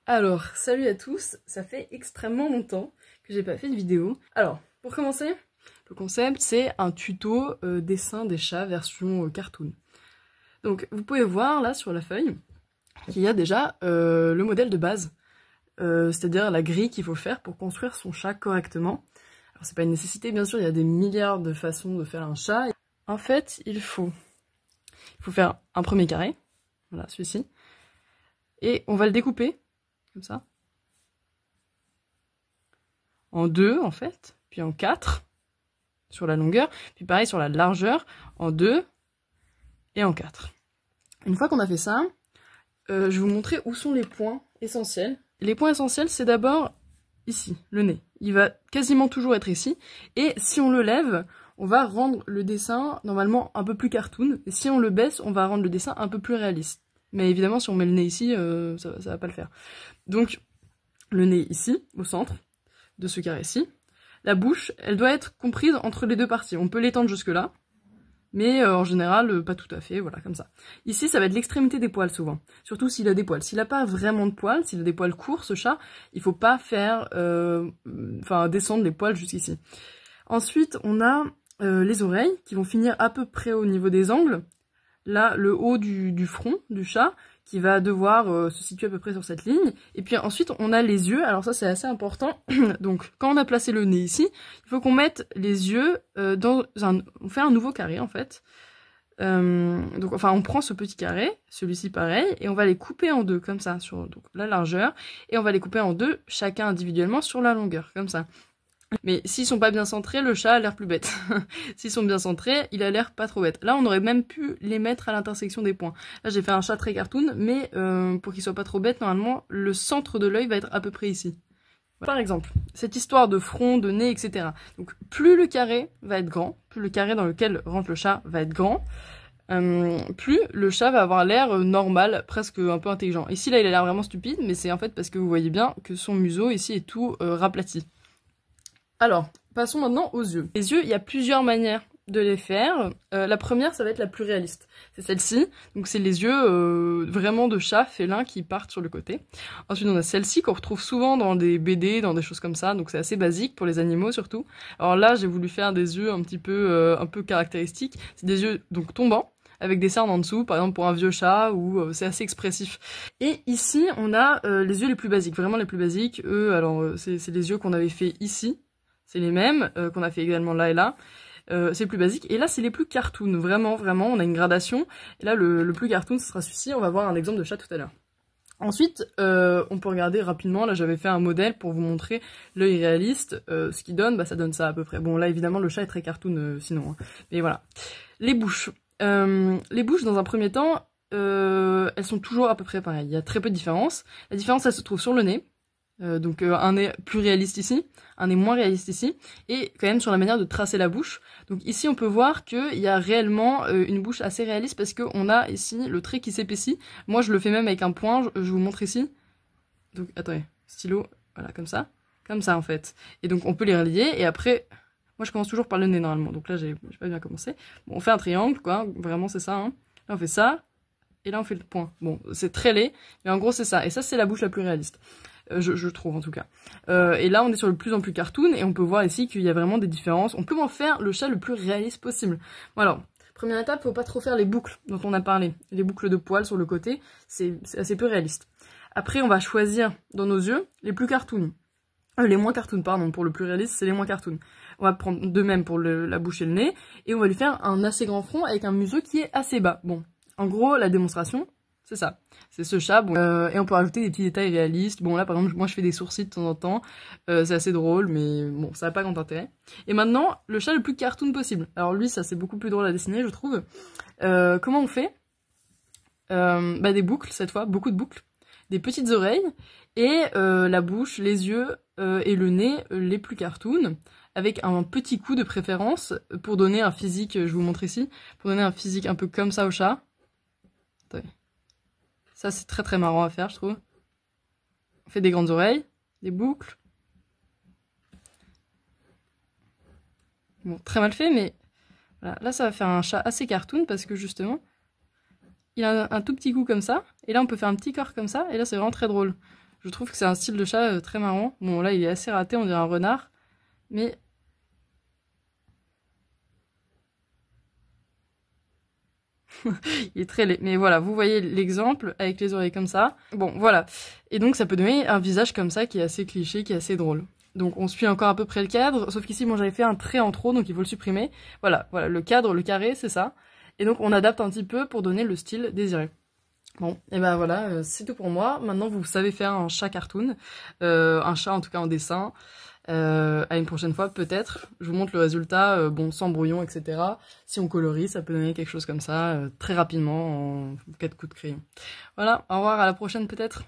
Alors, salut à tous, ça fait extrêmement longtemps que j'ai pas fait de vidéo. Alors, pour commencer, le concept c'est un tuto dessin des chats version cartoon. Donc vous pouvez voir là sur la feuille qu'il y a déjà le modèle de base, c'est-à-dire la grille qu'il faut faire pour construire son chat correctement. Alors c'est pas une nécessité bien sûr, il y a des milliards de façons de faire un chat. En fait, il faut faire un premier carré, voilà celui-ci, et on va le découper comme ça, en 2 en fait, puis en 4 sur la longueur, puis pareil sur la largeur, en 2 et en 4. Une fois qu'on a fait ça, je vais vous montrer où sont les points essentiels. Les points essentiels, c'est d'abord ici, le nez. Il va quasiment toujours être ici, et si on le lève, on va rendre le dessin normalement un peu plus cartoon, et si on le baisse, on va rendre le dessin un peu plus réaliste. Mais évidemment, si on met le nez ici, ça va pas le faire. Donc, le nez ici, au centre de ce carré-ci. La bouche, elle doit être comprise entre les deux parties. On peut l'étendre jusque-là, mais en général, pas tout à fait, voilà, comme ça. Ici, ça va être l'extrémité des poils, souvent. Surtout s'il a des poils. S'il n'a pas vraiment de poils, s'il a des poils courts, ce chat, il faut pas faire, descendre les poils jusqu'ici. Ensuite, on a les oreilles, qui vont finir à peu près au niveau des angles. Là, le haut du front du chat, qui va devoir se situer à peu près sur cette ligne. Et puis ensuite, on a les yeux. Alors ça, c'est assez important. Donc, quand on a placé le nez ici, il faut qu'on mette les yeux on fait un nouveau carré, en fait. On prend ce petit carré, celui-ci pareil, et on va les couper en deux, comme ça, sur la largeur. Et on va les couper en deux, chacun individuellement, sur la longueur, comme ça. Mais s'ils sont pas bien centrés, le chat a l'air plus bête. S'ils sont bien centrés, il a l'air pas trop bête. Là, on aurait même pu les mettre à l'intersection des points. Là, j'ai fait un chat très cartoon, mais pour qu'il soit pas trop bête, normalement, le centre de l'œil va être à peu près ici. Voilà. Par exemple, cette histoire de front, de nez, etc. Donc, plus le carré va être grand, plus le carré dans lequel rentre le chat va être grand, plus le chat va avoir l'air normal, presque un peu intelligent. Ici, là, il a l'air vraiment stupide, mais c'est en fait parce que vous voyez bien que son museau, ici, est tout raplati. Alors, passons maintenant aux yeux. Les yeux, il y a plusieurs manières de les faire. La première, ça va être la plus réaliste. C'est celle-ci. Donc c'est les yeux vraiment de chat félin qui partent sur le côté. Ensuite, on a celle-ci qu'on retrouve souvent dans des BD, dans des choses comme ça. Donc c'est assez basique pour les animaux surtout. Alors là, j'ai voulu faire des yeux un peu caractéristiques. C'est des yeux donc tombants, avec des cernes en dessous, par exemple pour un vieux chat, où c'est assez expressif. Et ici, on a les yeux les plus basiques, vraiment les plus basiques. C'est les yeux qu'on avait fait ici. C'est les mêmes, qu'on a fait également là et là. C'est plus basique. Et là, c'est les plus cartoon. Vraiment, vraiment, on a une gradation. Et là, le plus cartoon, ce sera celui-ci. On va voir un exemple de chat tout à l'heure. Ensuite, on peut regarder rapidement. Là, j'avais fait un modèle pour vous montrer l'œil réaliste. Ce qui donne, ça donne ça à peu près. Bon, là, évidemment, le chat est très cartoon sinon. Hein. Mais voilà. Les bouches. Les bouches, dans un premier temps, elles sont toujours à peu près pareilles. Il y a très peu de différence. La différence, elle se trouve sur le nez. Un nez plus réaliste ici, un nez moins réaliste ici, et quand même sur la manière de tracer la bouche. Donc ici on peut voir qu'il y a réellement une bouche assez réaliste parce qu'on a ici le trait qui s'épaissit. Moi je le fais même avec un point, je vous montre ici. Donc attendez, stylo, voilà comme ça en fait. Et donc on peut les relier et après, moi je commence toujours par le nez normalement, donc là j'ai pas bien commencé. Bon, on fait un triangle quoi, vraiment c'est ça. Hein. Là on fait ça, et là on fait le point. Bon, c'est très laid, mais en gros c'est ça. Et ça c'est la bouche la plus réaliste. Je trouve en tout cas. Et là on est sur le plus en plus cartoon et on peut voir ici qu'il y a vraiment des différences. On peut en faire le chat le plus réaliste possible. Bon alors, première étape, faut pas trop faire les boucles dont on a parlé. Les boucles de poils sur le côté, c'est assez peu réaliste. Après on va choisir dans nos yeux les plus cartoon. Les moins cartoon, pardon, pour le plus réaliste, c'est les moins cartoon. On va prendre de même pour la bouche et le nez, et on va lui faire un assez grand front avec un museau qui est assez bas. Bon, en gros, la démonstration, c'est ça. C'est ce chat, bon, et on peut rajouter des petits détails réalistes. Bon, là, par exemple, moi, je fais des sourcils de temps en temps. C'est assez drôle, mais bon, ça n'a pas grand intérêt. Et maintenant, le chat le plus cartoon possible. Alors lui, ça, c'est beaucoup plus drôle à dessiner, je trouve. Comment on fait des boucles, cette fois, beaucoup de boucles. Des petites oreilles, et la bouche, les yeux et le nez les plus cartoon, avec un petit coup de préférence pour donner un physique, je vous montre ici, pour donner un physique un peu comme ça au chat. Attendez. Ça, c'est très très marrant à faire, je trouve. On fait des grandes oreilles, des boucles. Bon, très mal fait, mais voilà. Là, ça va faire un chat assez cartoon parce que justement, il a un tout petit coup comme ça. Et là, on peut faire un petit corps comme ça. Et là, c'est vraiment très drôle. Je trouve que c'est un style de chat très marrant. Bon, là, il est assez raté, on dirait un renard. Mais... il est très laid. Mais voilà, vous voyez l'exemple avec les oreilles comme ça. Bon, voilà. Et donc, ça peut donner un visage comme ça qui est assez cliché, qui est assez drôle. Donc, on suit encore à peu près le cadre. Sauf qu'ici, moi, j'avais fait un trait en trop, donc il faut le supprimer. Voilà, voilà, le cadre, le carré, c'est ça. Et donc, on adapte un petit peu pour donner le style désiré. Bon, et ben voilà, c'est tout pour moi. Maintenant, vous savez faire un chat cartoon. Un chat, en tout cas, en dessin. À une prochaine fois peut-être, je vous montre le résultat, bon sans brouillon etc. Si on colorie ça peut donner quelque chose comme ça très rapidement en 4 coups de crayon. Voilà, au revoir, à la prochaine peut-être.